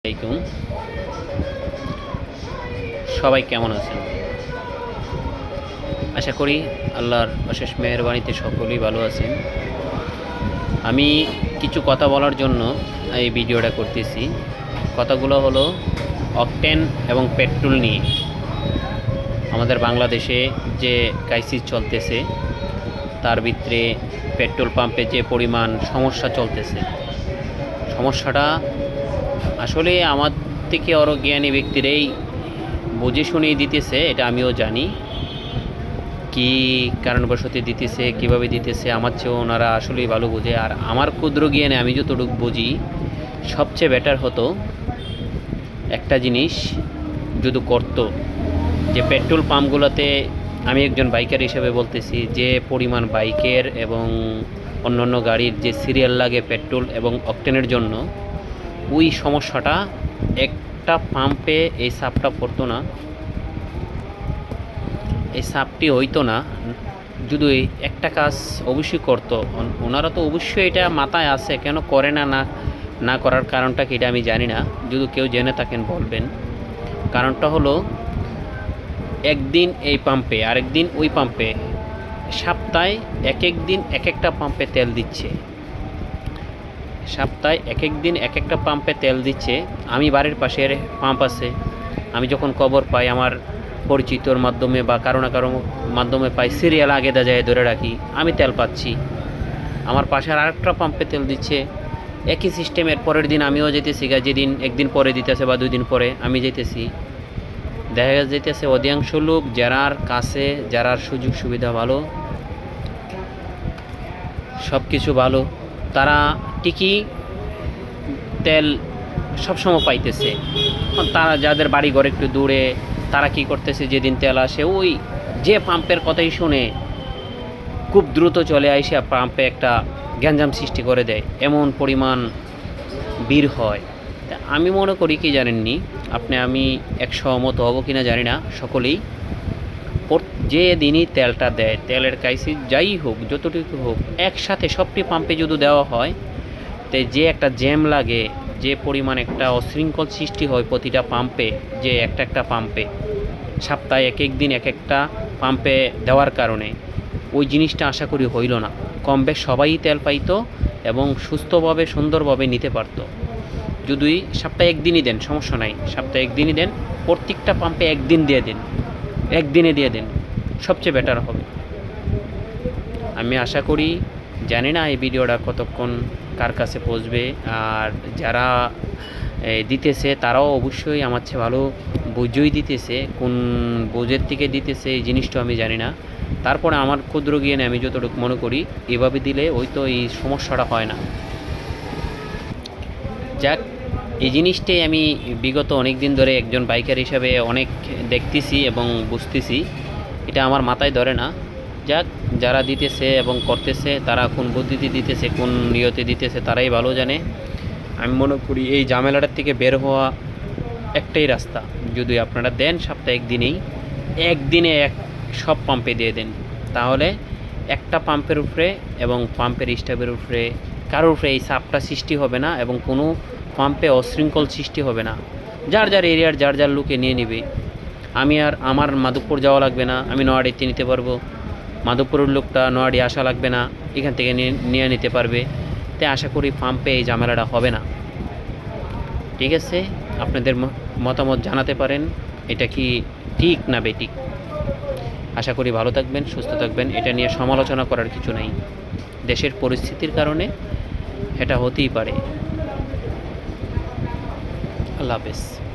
আলাইকুম। সবাই কেমন আছেন? আশা করি আল্লাহর অশেষ মেহেরবানিতে সকলেই ভালো আছেন। আমি কিছু কথা বলার জন্য এই ভিডিওটা করতেছি। কথাগুলো হলো অকটেন এবং পেট্রোল নিয়ে। আমাদের বাংলাদেশে যে ক্রাইসিস চলতেছে, তার ভিতরে পেট্রোল পাম্পে যে পরিমাণ সমস্যা চলতেছে, সমস্যাটা আসলে আমার থেকে আরও জ্ঞানী ব্যক্তিরাই বুঝে শুনেই দিতেছে, এটা আমিও জানি। কি কারণবশত দিতেছে, কিভাবে দিতেছে, আমার চেয়েও ওনারা আসলেই ভালো বোঝে। আর আমার ক্ষুদ্র জ্ঞানে আমি যতটুকু বুঝি, সবচেয়ে বেটার হতো একটা জিনিস যদি করতো, যে পেট্রোল পাম্পগুলোতে, আমি একজন বাইকার হিসেবে বলতেছি, যে পরিমাণ বাইকের এবং অন্যান্য গাড়ির যে সিরিয়াল লাগে পেট্রোল এবং অকটেনের জন্য, ওই সমস্যাটা একটা পাম্পে এই সাপটা পড়তো না, এই সাপটি হইতো না। যদি একটা কাজ অবশ্যই করতো, ওনারা তো অবশ্যই এটা মাথায় আছে, কেন করে না না করার কারণটা কি এটা আমি জানি না। যদি কেউ জেনে থাকেন বলবেন। কারণটা হলো, একদিন এই পাম্পে আরেকদিন ওই পাম্পে, সপ্তাহে এক এক দিন এক একটা পাম্পে তেল দিচ্ছে, সপ্তাহে এক এক দিন এক একটা পাম্পে তেল দিচ্ছে। আমি বাড়ির পাশের পাম্প আছে, আমি যখন খবর পাই আমার পরিচিতর মাধ্যমে বা কারো না কারো মাধ্যমে পাই, সিরিয়াল আগে যায় ধরে রাখি, আমি তেল পাচ্ছি। আমার পাশের আরেকটা পাম্পে তেল দিচ্ছে, একই সিস্টেমের। পরের দিন আমিও যেতেছি, যেদিন একদিন পরে দিতেছে বা 2 দিন পরে আমি যেতেছি। দেখা যাইতেছে অধিকাংশ লোক যারার কাছে, যারার সুযোগ সুবিধা ভালো, সব কিছু ভালো, তারা ঠিকই তেল সবসময় পাইতেছে। তারা যাদের বাড়ি ঘর একটু দূরে, তারা কি করতেছে, যেদিন তেল আসে ওই যে পাম্পের কথাই শুনে খুব দ্রুত চলে আসে পাম্পে একটা গ্যাঞ্জাম সৃষ্টি করে দেয়, এমন পরিমাণ ভিড় হয়। আমি মনে করি কি জানেননি আপনি, আমি একসহমত হব কিনা জানি না, সকলেই যে দিনই তেলটা দেয়, তেলের ক্রাইসিস যাই হোক, যতটুকু হোক, একসাথে সবটি পাম্পে যদি দেওয়া হয়, তো যে একটা জ্যাম লাগে, যে পরিমাণ একটা অশৃঙ্খল সৃষ্টি হয় প্রতিটা পাম্পে, যে একটা পাম্পে সপ্তাহে এক এক দিন এক একটা পাম্পে দেওয়ার কারণে, ওই জিনিসটা আশা করি হইল না। কম বেশ সবাই তেল পাইতো এবং সুস্থভাবে সুন্দরভাবে নিতে পারতো। যদি সপ্তাহে একদিনই দেন, সমস্যা নাই, সপ্তাহে একদিনই দেন, প্রত্যেকটা পাম্পে একদিন দিয়ে দিন, একদিনে দিয়ে দেন, সবচেয়ে বেটার হবে। আমি আশা করি, জানি না এই ভিডিওটা কতক্ষণ কার কাছে পৌঁছবে, আর যারা দিতেছে তারাও অবশ্যই আমার চেয়ে ভালো বুঝেই দিতেছে, কোন বোঝের থেকে দিতেছে এই জিনিসটা আমি জানি না। তারপরে আমার ক্ষুদ্র জ্ঞানে আমি যতটুকু মনে করি, এভাবে দিলে ওই তো এই সমস্যাটা হয় না। যাক, এই জিনিসটাই আমি বিগত অনেক দিন ধরে একজন বাইকার হিসাবে অনেক দেখতেছি এবং বুঝতেছি, এটা আমার মাথায় ধরে না। যাক, যারা দিতেছে এবং করতেছে, তারা কোন বুদ্ধিতে দিতেছে, কোন নিয়তে দিতেছে, তারাই ভালো জানে। আমি মনে করি এই ঝামেলাটার থেকে বের হওয়া একটাই রাস্তা, যদি আপনারা দেন সপ্তাহে একদিনেই, একদিনে সব পাম্পে দিয়ে দেন, তাহলে একটা পাম্পের উপরে এবং পাম্পের স্টাফের উপরে, কারোর উপরে এই চাপটা সৃষ্টি হবে না এবং কোনো পাম্পে অশৃঙ্খল সৃষ্টি হবে না। যার যার এরিয়ার যার যার লোকে নিয়ে নেবে। আমি আর আমার মাধবপুর যাওয়া লাগবে না, আমি নোয়াডিতে নিতে পারবো। মাধবপুরের লোকটা নোয়াডি আসা লাগবে না, এখান থেকে নিয়ে নিতে পারবে। তাই আশা করি পাম্পে এই ঝামেলাটা হবে না। ঠিক আছে, আপনাদের মতামত জানাতে পারেন, এটা কি ঠিক না বেঠিক। আশা করি ভালো থাকবেন, সুস্থ থাকবেন। এটা নিয়ে সমালোচনা করার কিছু নাই, দেশের পরিস্থিতির কারণে এটা হতেই পারে। আল্লাহ হাফেজ।